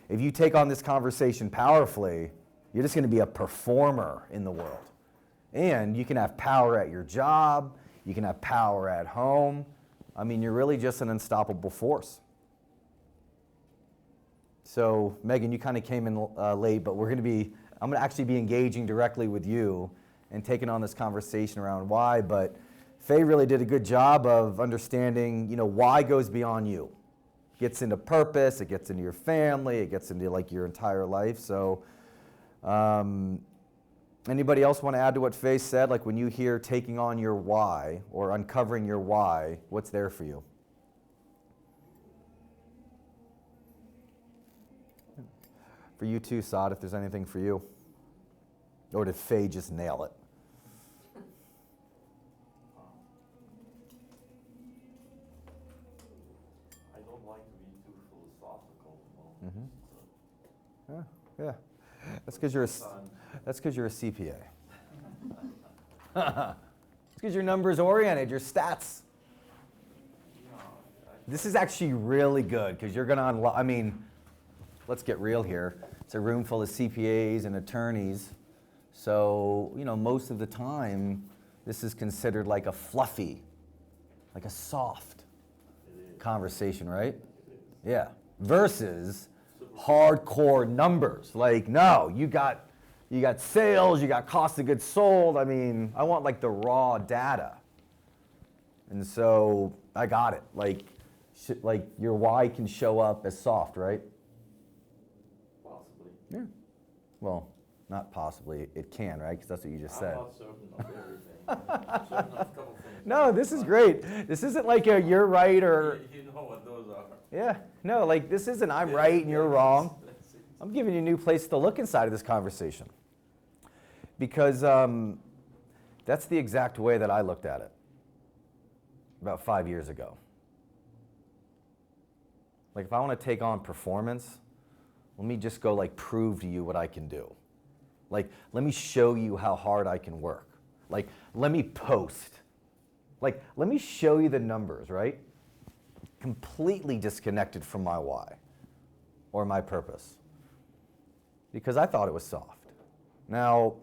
if you take on this conversation powerfully, you're just going to be a performer in the world. And you can have power at your job, you can have power at home. I mean, you're really just an unstoppable force. So, Megan, you kind of came in late, but I'm going to actually be engaging directly with you and taking on this conversation around why. But Faye really did a good job of understanding, why goes beyond you. It gets into purpose, it gets into your family, it gets into like your entire life. So, anybody else want to add to what Faye said? Like when you hear taking on your why or uncovering your why, what's there for you? For you too, Saad, if there's anything for you. Or did Faye just nail it? I don't like to be too philosophical. Mm-hmm. Yeah. That's because you're a CPA. It's because your numbers oriented, your stats. This is actually really good because you're going to unlock. I mean, let's get real here. It's a room full of CPAs and attorneys. So, most of the time, this is considered like a fluffy, like a soft conversation, right? Yeah. Versus hardcore numbers. Like, no, you got sales, you got cost of goods sold. I mean, I want like the raw data. And so I got it. Like your why can show up as soft, right? Possibly. Yeah. Well, not possibly. It can, right? Because that's what you just said. I'm not certain of everything. I'm certain of a couple things. No, this is great. This isn't like a you're right or... You know what those are. Yeah. No, like this isn't I'm right and you're wrong. I'm giving you a new place to look inside of this conversation. Because that's the exact way that I looked at it about 5 years ago. Like if I want to take on performance, let me just go like prove to you what I can do. Like let me show you how hard I can work. Like let me post. Like let me show you the numbers, right? Completely disconnected from my why or my purpose. Because I thought it was soft. Now,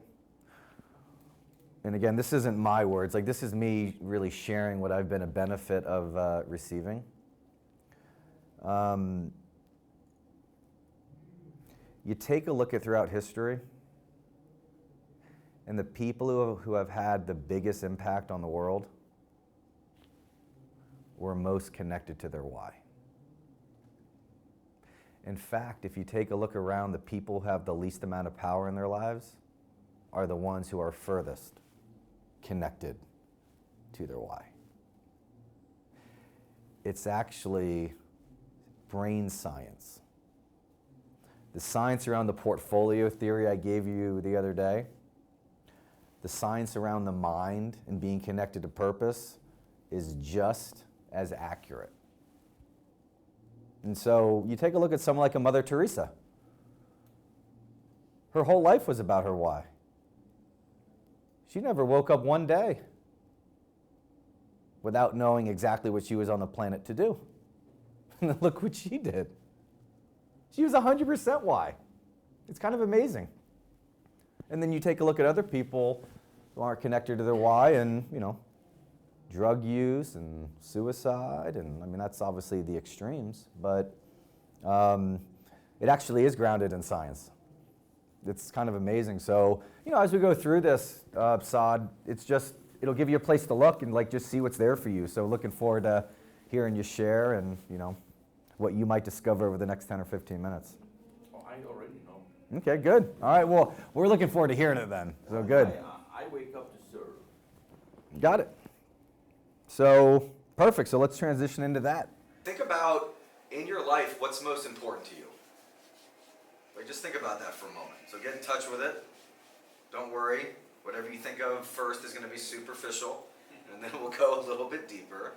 and again, this isn't my words, like this is me really sharing what I've been a benefit of receiving. You take a look at throughout history, and the people who have had the biggest impact on the world were most connected to their why. In fact, if you take a look around, the people who have the least amount of power in their lives are the ones who are furthest connected to their why. It's actually brain science. The science around the portfolio theory I gave you the other day, the science around the mind and being connected to purpose is just as accurate. And so you take a look at someone like a Mother Teresa. Her whole life was about her why. She never woke up one day without knowing exactly what she was on the planet to do. And look what she did. She was 100% why. It's kind of amazing. And then you take a look at other people who aren't connected to their why and, drug use and suicide, and I mean, that's obviously the extremes, but it actually is grounded in science. It's kind of amazing. So, as we go through this, Saad, it'll give you a place to look and just see what's there for you. So looking forward to hearing you share and, what you might discover over the next 10 or 15 minutes. Oh, I already know. Okay, good. All right, well, we're looking forward to hearing it then. So good. I wake up to serve. Got it. So, perfect. So let's transition into that. Think about, in your life, what's most important to you. Just think about that for a moment. So get in touch with it. Don't worry. Whatever you think of first is going to be superficial, and then we'll go a little bit deeper.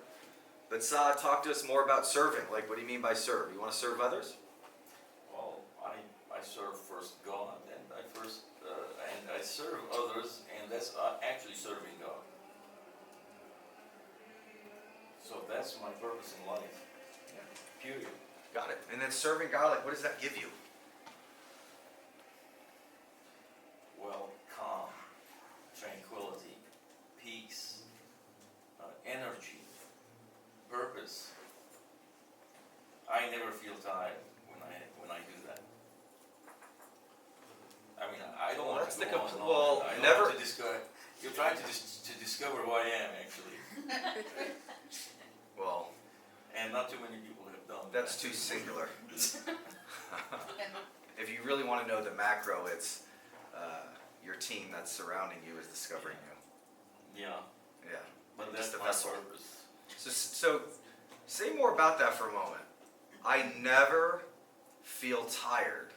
But Saad, talk to us more about serving. What do you mean by serve? You want to serve others? Well, I serve first God, and I serve others, and that's actually serving God. So that's my purpose in life. Yeah. Period. Got it. And then serving God, what does that give you? feel tired when I do that. I mean, I don't Well, want that's to the go on compl- and on. well, I don't never- want to discover. You're trying to discover who I am, actually, Well, and not too many people have done that's that. too singular. If you really want to know the macro, it's your team that's surrounding you is discovering you. Yeah, Yeah. but Just that's the my vessel. purpose. So say more about that for a moment. I never feel tired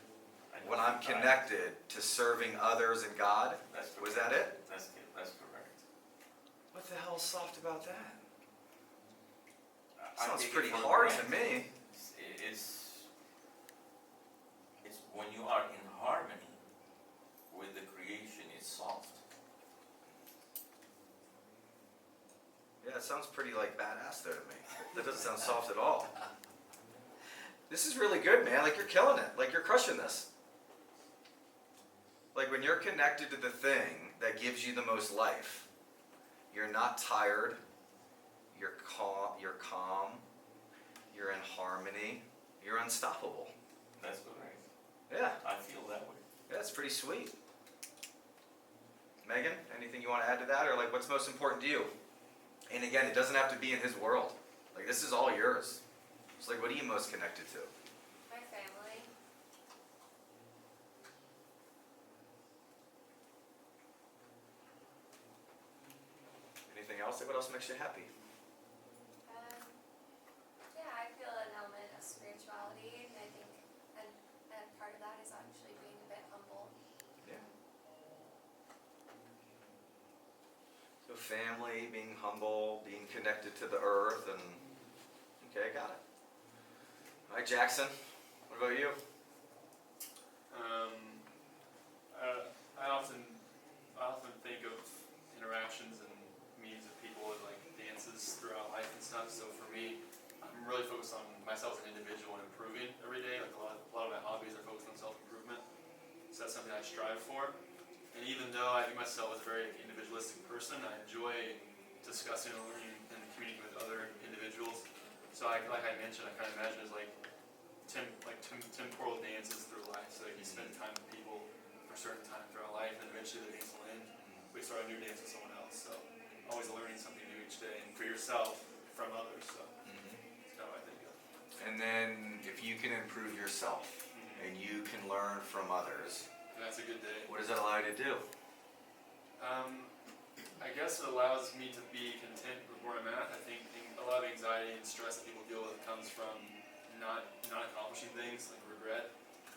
I when don't I'm feel tired. connected to serving others and God. That's Was correct. that it? That's correct. What the hell is soft about that? I Sounds take it pretty for hard to granted. me. It's when you are in harmony with the creation, it's soft. Yeah, it sounds pretty like badass though to me. That doesn't sound soft at all. This is really good, man. Like you're killing it. Like you're crushing this. Like when you're connected to the thing that gives you the most life, you're not tired. You're calm. You're in harmony. You're unstoppable. That's correct. Yeah, I feel that way. that's pretty sweet. Megan, anything you want to add to that, or like what's most important to you? And again, it doesn't have to be in his world. Like this is all yours. It's like, what are you most connected to? My family. Anything else? Like what else makes you happy? Yeah, I feel an element of spirituality, and I think, and part of that is actually being a bit humble. Yeah. So family, being humble, being connected to the earth, and okay, got it. All right, Jackson. What about you? I often think of interactions and meetings with people and like dances throughout life and stuff. So for me, I'm really focused on myself as an individual and improving every day. Like a lot of my hobbies are focused on self-improvement. So that's something I strive for. And even though I view myself as a very individualistic person, I enjoy discussing and learning and communicating with other individuals. So like I mentioned, I kind of imagine it as like temporal dances through life. So like you spend time with people for a certain time throughout life, and eventually the dance will end. We start a new dance with someone else. So always learning something new each day, and for yourself, from others. So that's kind of what I think of. And then if you can improve yourself and you can learn from others, And that's a good day. what does that allow you to do? I guess it allows me to be content with where I'm at. I think a lot of anxiety and stress that people deal with comes from not accomplishing things, like regret.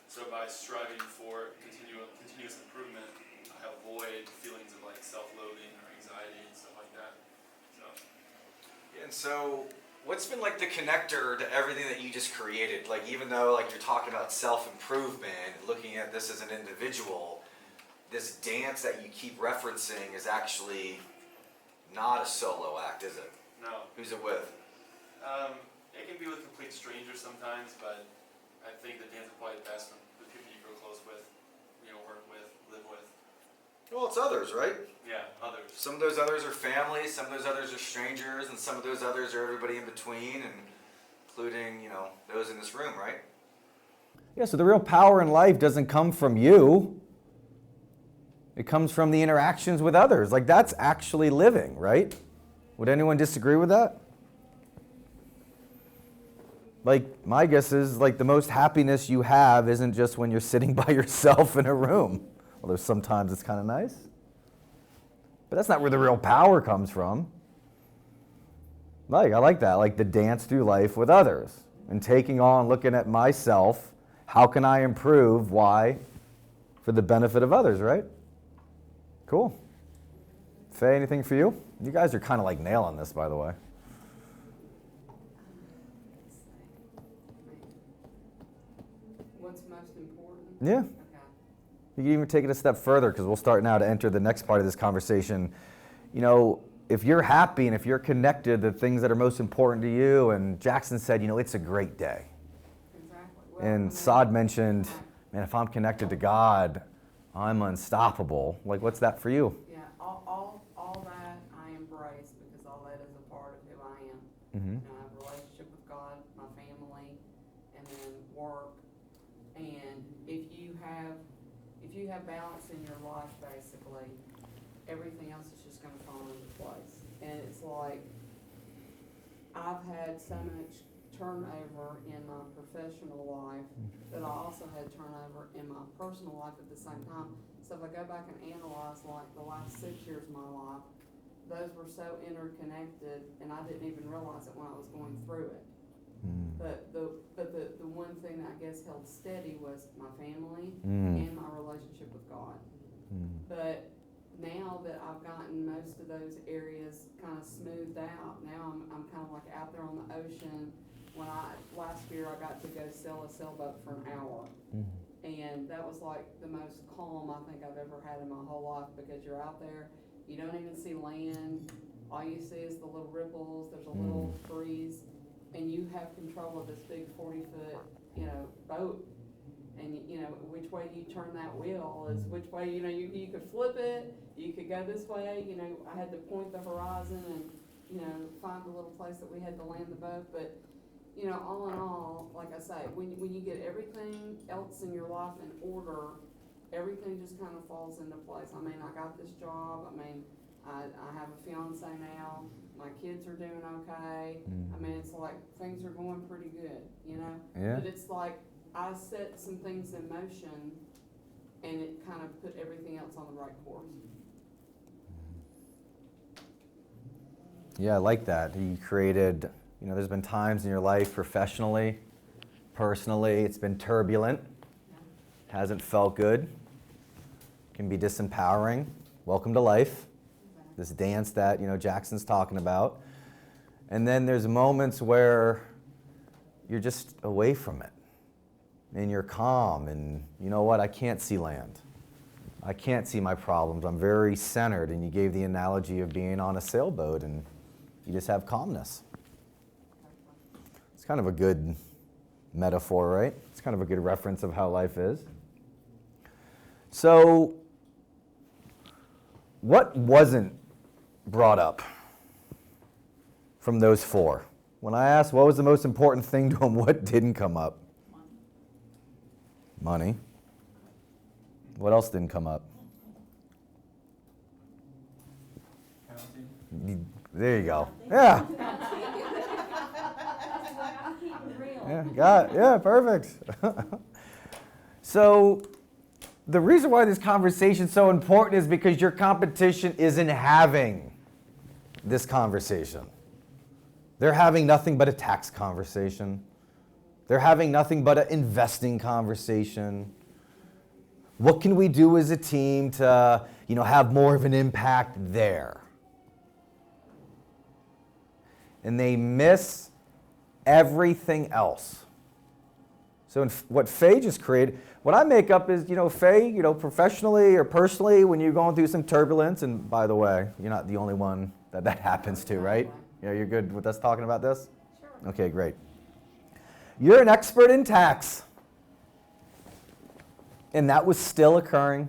So by striving for continuous improvement, I avoid feelings of like self-loathing or anxiety and stuff like that. So And so, what's been like the connector to everything that you just created? Like, even though like you're talking about self-improvement, looking at this as an individual, this dance that you keep referencing is actually not a solo act, is it? no, Who's it with? it can be with complete strangers sometimes, but I think the dance is probably best with people you grow close with, work with, live with. Well, it's others, right? Yeah, others. Some of those others are family, some of those others are strangers, and some of those others are everybody in between, and including, those in this room, right? Yeah, so the real power in life doesn't come from you. It comes from the interactions with others. Like that's actually living, right? Would anyone disagree with that? Like my guess is like the most happiness you have isn't just when you're sitting by yourself in a room. Although sometimes it's kind of nice. But that's not where the real power comes from. Like I like that, like the dance through life with others and taking on, looking at myself, how can I improve? Why? For the benefit of others, right? Cool. Faye, anything for you? You guys are kind of like nailing this, by the way. What's most important? Yeah. Okay. You can even take it a step further because we'll start now to enter the next part of this conversation. If you're happy and if you're connected to the things that are most important to you, and Jackson said, it's a great day. Exactly. Well, And Saad mentioned, man, if I'm connected to God, I'm unstoppable. Like, what's that for you? Yeah, all that I embrace because all that is a part of who I am. Mm-hmm. I have a relationship with God, my family, and then if you have balance in your life, basically, everything else is just gonna fall into place. And it's like, I've had so much turnover in my professional life, that I also had turnover in my personal life at the same time. So if I go back and analyze like the last 6 years of my life, those were so interconnected, and I didn't even realize it when I was going through it. But the one thing that I guess held steady was my family and my relationship with God. But now that I've gotten most of those areas kind of smoothed out, now I'm kind of like out there on the ocean. Last year I got to go sail a sailboat for an hour. And that was like the most calm I think I've ever had in my whole life, because you're out there, you don't even see land, all you see is the little ripples, there's a little breeze, and you have control of this big 40-foot, boat. And which way you turn that wheel is which way, you could flip it, you could go this way, I had to point the horizon and, find the little place that we had to land the boat. But, all in all, like I say, when you get everything else in your life in order, everything just kind of falls into place. I mean, I got this job, I have a fiance now, my kids are doing okay. I mean, it's like things are going pretty good, Yeah. But it's like I set some things in motion, and it kind of put everything else on the right course. Yeah, I like that. You created, there's been times in your life professionally, personally, it's been turbulent, hasn't felt good, can be disempowering. Welcome to life, this dance that, Jackson's talking about. And then there's moments where you're just away from it, and you're calm, and you know what, I can't see land. I can't see my problems. I'm very centered, and you gave the analogy of being on a sailboat, and you just have calmness. It's kind of a good metaphor, right? It's kind of a good reference of how life is. So, what wasn't brought up from those four? When I asked what was the most important thing to him, what didn't come up? Money. What else didn't come up? There you go. Yeah. Yeah, got it. Yeah, perfect. So, the reason why this conversation is so important is because your competition isn't having this conversation. They're having nothing but a tax conversation. They're having nothing but an investing conversation. What can we do as a team to, have more of an impact there? And they miss everything else. So what Faye just created, what I make up is, Faye, professionally or personally, when you're going through some turbulence, and by the way, you're not the only one that happens to, right? Yeah, you're good with us talking about this? Sure. Okay, great. You're an expert in tax. And that was still occurring.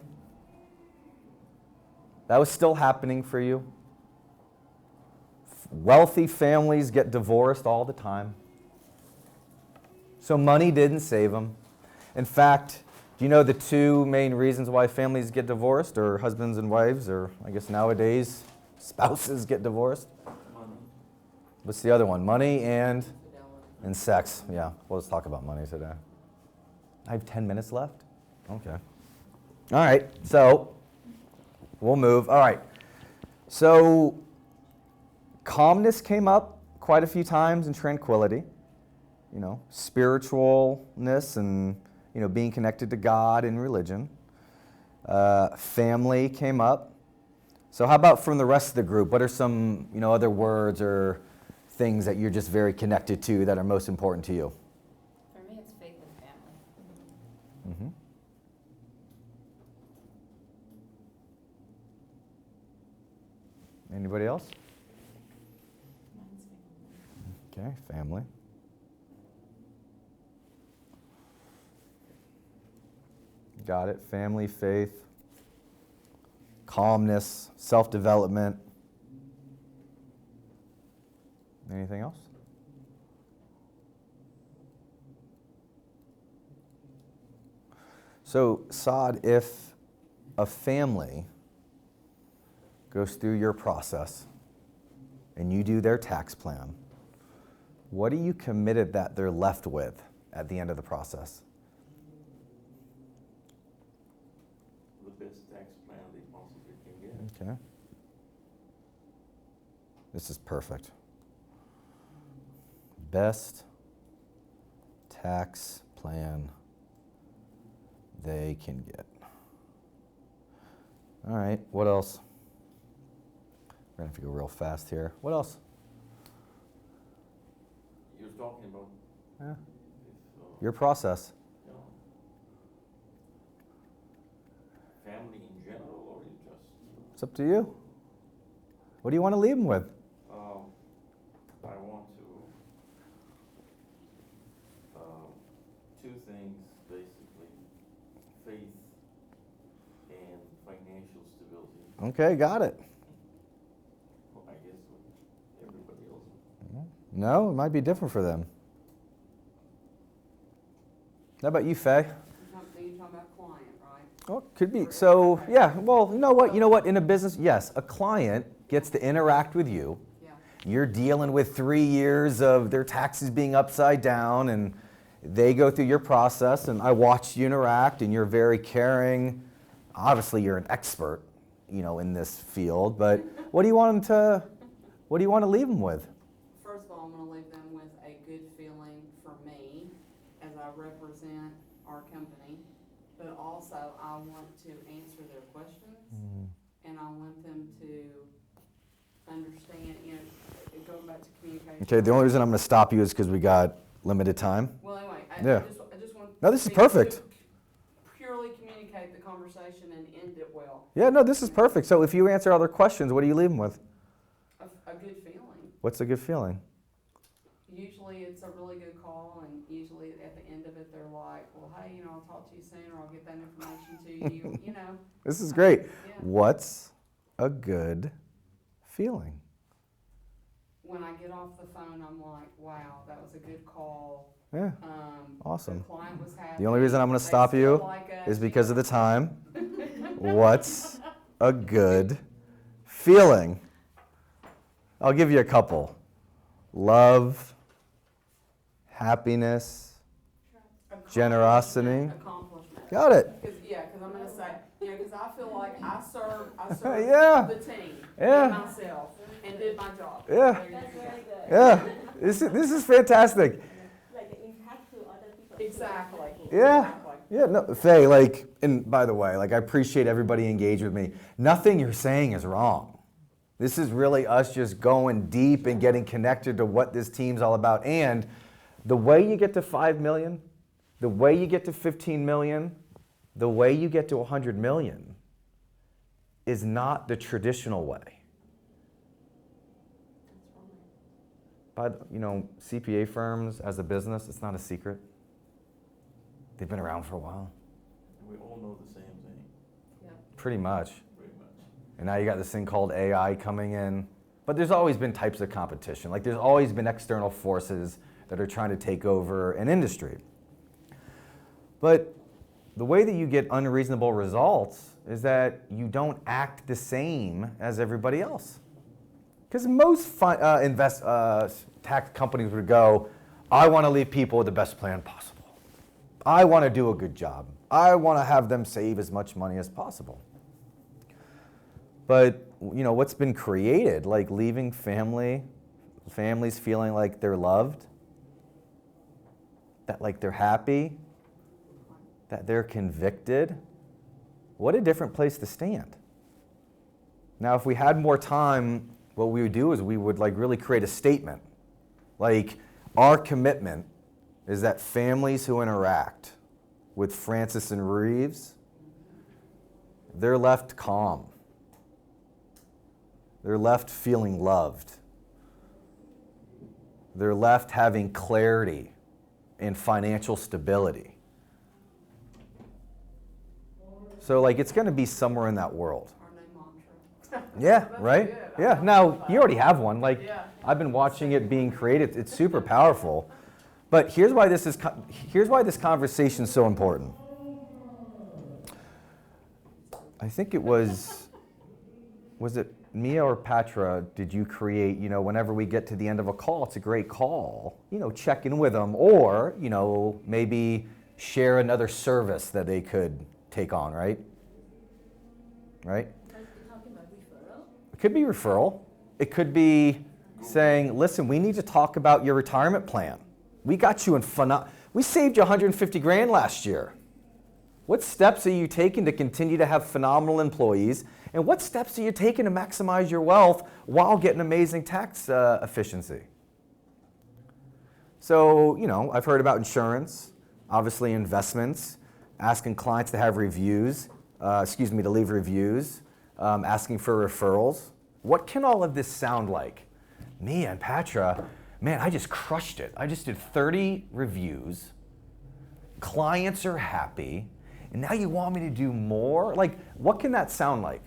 That was still happening for you. Wealthy families get divorced all the time. So money didn't save them. In fact, do you know the two main reasons why families get divorced, or husbands and wives, or I guess nowadays spouses get divorced? Money. What's the other one? Money and sex. Yeah, well, let's talk about money today. I have 10 minutes left? Okay. All right, so we'll move. All right. So calmness came up quite a few times, and tranquility. Spiritualness and, being connected to God and religion. Family came up. So how about from the rest of the group? What are some, other words or things that you're just very connected to that are most important to you? For me, it's faith and family. Mm-hmm. Anybody else? Mine's family. Okay, family. Got it. Family, faith, calmness, self-development. Anything else? So, Saad, if a family goes through your process and you do their tax plan, what are you committed that they're left with at the end of the process? The best tax plan they possibly can get. Okay. This is perfect. Best tax plan they can get. All right, what else? We're gonna have to go real fast here. What else? You're talking about Yeah. if, Your process. you know, family in general, or you just, It's up to you. What do you want to leave them with? I want to, two things basically, faith and financial stability. Okay, got it. Well, I guess what everybody else. No, it might be different for them. How about you, Faye? You're talking about client, right? Oh, could be. So, yeah, well, you know what? You know what? In a business, yes, a client gets to interact with you. Yeah. You're dealing with 3 years of their taxes being upside down, and they go through your process, and I watched you interact, and you're very caring. Obviously, you're an expert, you know, in this field, but what do you want them to, what do you want to leave them with? First of all, I'm gonna leave them with a good feeling for me as I represent our company, but also I want to answer their questions, and I want them to understand, you know, going back to communication. Okay, the only reason I'm going to stop you is because we got limited time. Well, anyway, Yeah. I just want. No, this is to perfect. Purely communicate the conversation and end it well. Yeah, no, this is perfect. So if you answer other questions, what do you leave them with? A good feeling. What's a good feeling? Usually it's a really good call, and usually at the end of it, they're like, well, hey, you know, I'll talk to you soon, or I'll get that information to you, you know. This is great. Yeah. What's a good feeling? When I get off the phone, I'm like, wow, that was a good call. Yeah, The awesome. client was happy. The only reason I'm going to They stop still you like us, is you because know. of the time. What's a good feeling? I'll give you a couple. Love, happiness, generosity. Accomplishment. Got it. Because I'm going to say, you know, because I feel like I served Yeah. the team Yeah. and myself and did my job. Yeah. There you That's go. very good. Yeah, this is fantastic. Like the impact to other people. Exactly. Yeah. Exactly. Yeah, no, Faye, like, and by the way, like, I appreciate everybody engaged with me. Nothing you're saying is wrong. This is really us just going deep and getting connected to what this team's all about. And the way you get to 5 million, the way you get to 15 million, the way you get to 100 million is not the traditional way. By the, you know, CPA firms as a business, it's not a secret. They've been around for a while, And we all know the same thing, pretty much. pretty much. And now you got this thing called AI coming in. But there's always been types of competition. Like there's always been external forces that are trying to take over an industry. But the way that you get unreasonable results is that you don't act the same as everybody else. Because most tax companies would go, I want to leave people with the best plan possible. I want to do a good job. I want to have them save as much money as possible. But you know what's been created, like leaving families feeling like they're loved, that like they're happy, that they're convicted. What a different place to stand. Now, if we had more time, what we would do is we would like really create a statement. Like our commitment is that families who interact with Francis and Reeves, they're left calm. They're left feeling loved. They're left having clarity and financial stability. So like it's going to be somewhere in that world. Our new mantra. Yeah, That's right? good. I Yeah. like Now, that. you already have one. Like Yeah. I've been watching it being created. It's super powerful. But here's why here's why this conversation is so important. I think it was it Mia or Patra, did you create, whenever we get to the end of a call, it's a great call, check in with them, or, maybe share another service that they could take on, right? Right? Talking about referral? It could be referral. It could be saying, listen, we need to talk about your retirement plan. We got you in we saved you 150 grand last year. What steps are you taking to continue to have phenomenal employees? And what steps are you taking to maximize your wealth while getting amazing tax efficiency? So, I've heard about insurance, obviously investments, asking clients to have reviews, to leave reviews, asking for referrals. What can all of this sound like? Me and Patra, man, I just crushed it. I just did 30 reviews. Clients are happy. And now you want me to do more? Like, what can that sound like?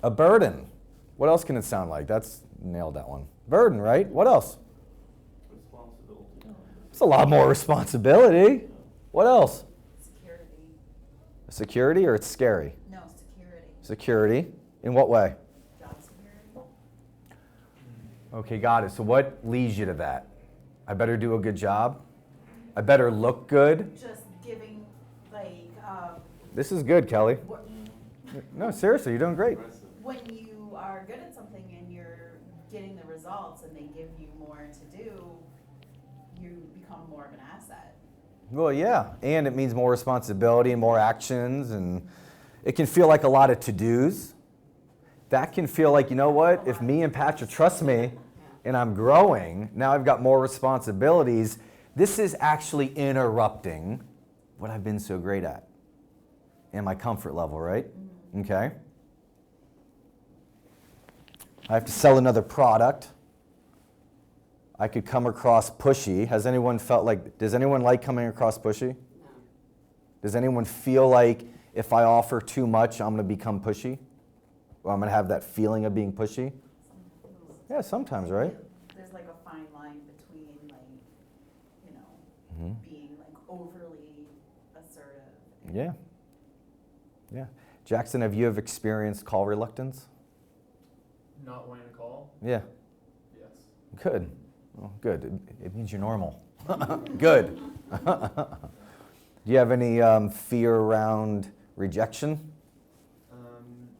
A burden. What else can it sound like? Nailed that one. Burden, right? What else? Responsibility. It's a lot more responsibility. What else? Security. Security, or it's scary? No, security. Security. In what way? Job security. Okay, got it. So what leads you to that? I better do a good job? I better look good? Just giving, This is good, Kelly. No, seriously, you're doing great. when you are good at something and you're getting the results and they give you more to do, you become more of an asset. Well, yeah, and it means more responsibility and more actions, and it can feel like a lot of to-dos. That can feel like, you know what, if me and Patrick trust me and I'm growing, now I've got more responsibilities. This is actually interrupting what I've been so great at and my comfort level, right? Okay. I have to sell another product. I could come across pushy. Does anyone like coming across pushy? No. Does anyone feel like if I offer too much, I'm going to become pushy? Or I'm going to have that feeling of being pushy? Yeah, sometimes, right? There's like a fine line between being like overly assertive. Yeah. Yeah. Jackson, have you ever experienced call reluctance? Not wanting to call? Yeah. Yes. Good. Well, good. It means you're normal. Good. Do you have any fear around rejection?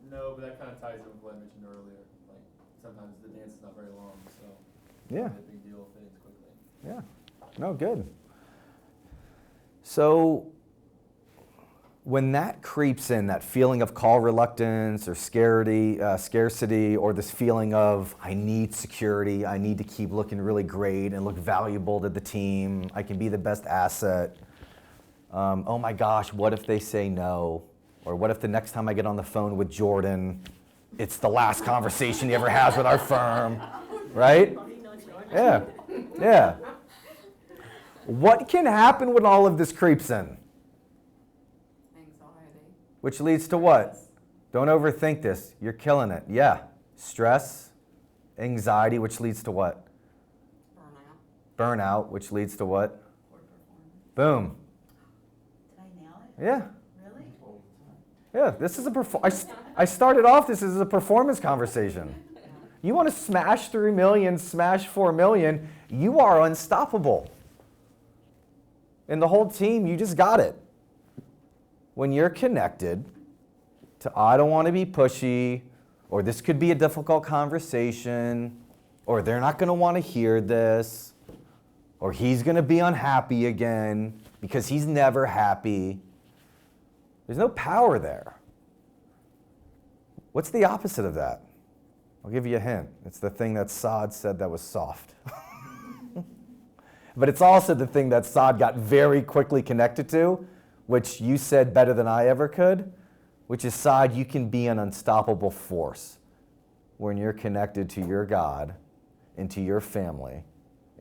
No, but that kind of ties in with what I mentioned earlier. Like, sometimes the dance is not very long, so Yeah. it's not a big deal if it ends quickly. Yeah. No, good. So when that creeps in, that feeling of call reluctance or scarcity, or this feeling of I need security, I need to keep looking really great and look valuable to the team, I can be the best asset. Oh my gosh, what if they say no? Or what if the next time I get on the phone with Jordan, it's the last conversation he ever has with our firm, right? Yeah, yeah. What can happen when all of this creeps in? Anxiety. Which leads to what? Don't overthink this. You're killing it. Yeah. Stress, anxiety, which leads to what? Burnout. Burnout, which leads to what? Poor performance. Boom. Did I nail it? Yeah. Really? Yeah, this is I started off this as a performance conversation. You want to smash 3 million, smash 4 million, you are unstoppable. And the whole team, you just got it. When you're connected to I don't want to be pushy, or this could be a difficult conversation, or they're not going to want to hear this, or he's going to be unhappy again because he's never happy. There's no power there. What's the opposite of that? I'll give you a hint. It's the thing that Saad said that was soft. But it's also the thing that Saad got very quickly connected to, which you said better than I ever could, which is, Saad, you can be an unstoppable force when you're connected to your God and to your family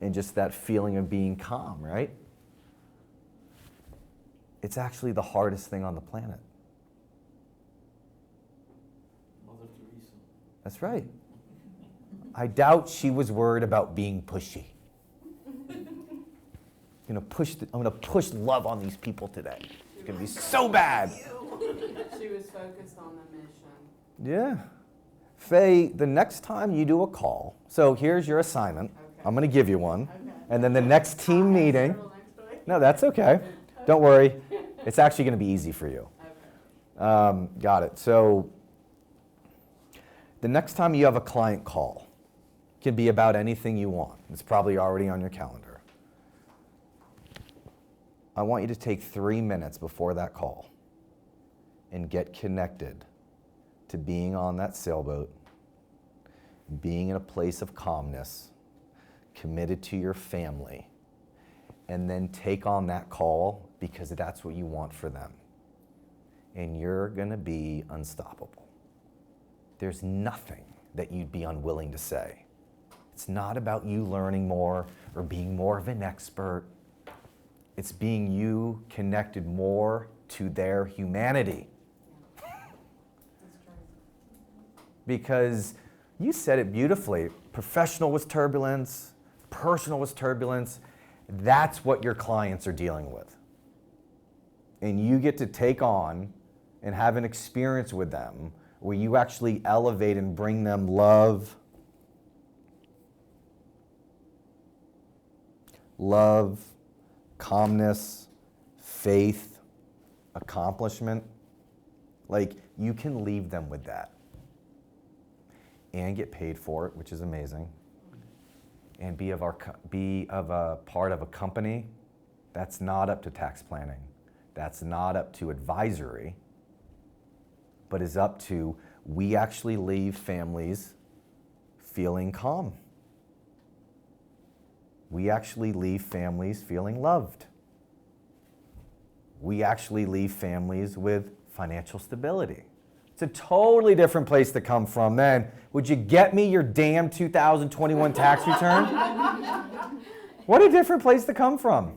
and just that feeling of being calm, right? It's actually the hardest thing on the planet. Mother Teresa. That's right. I doubt she was worried about being pushy. I'm gonna push love on these people today. It's gonna be so bad. She was focused on the mission. Yeah. Faye, the next time you do a call, so here's your assignment. Okay. I'm going to give you one. Okay. And then the next team meeting, Several next week. no, that's okay. Don't worry. It's actually going to be easy for you. Okay. Got it. So the next time you have a client call, it can be about anything you want. It's probably already on your calendar. I want you to take 3 minutes before that call and get connected to being on that sailboat, being in a place of calmness, committed to your family, and then take on that call because that's what you want for them. And you're gonna be unstoppable. There's nothing that you'd be unwilling to say. It's not about you learning more or being more of an expert. It's being you connected more to their humanity. That's true. Because you said it beautifully. Professional was turbulence, personal was turbulence. That's what your clients are dealing with. And you get to take on and have an experience with them where you actually elevate and bring them love, calmness, faith, accomplishment. Like, you can leave them with that and get paid for it, which is amazing, and be of a part of a company that's not up to tax planning, that's not up to advisory, but is up to, we actually leave families feeling calm. We actually leave families feeling loved. We actually leave families with financial stability. It's a totally different place to come from than, would you get me your damn 2021 tax return? What a different place to come from.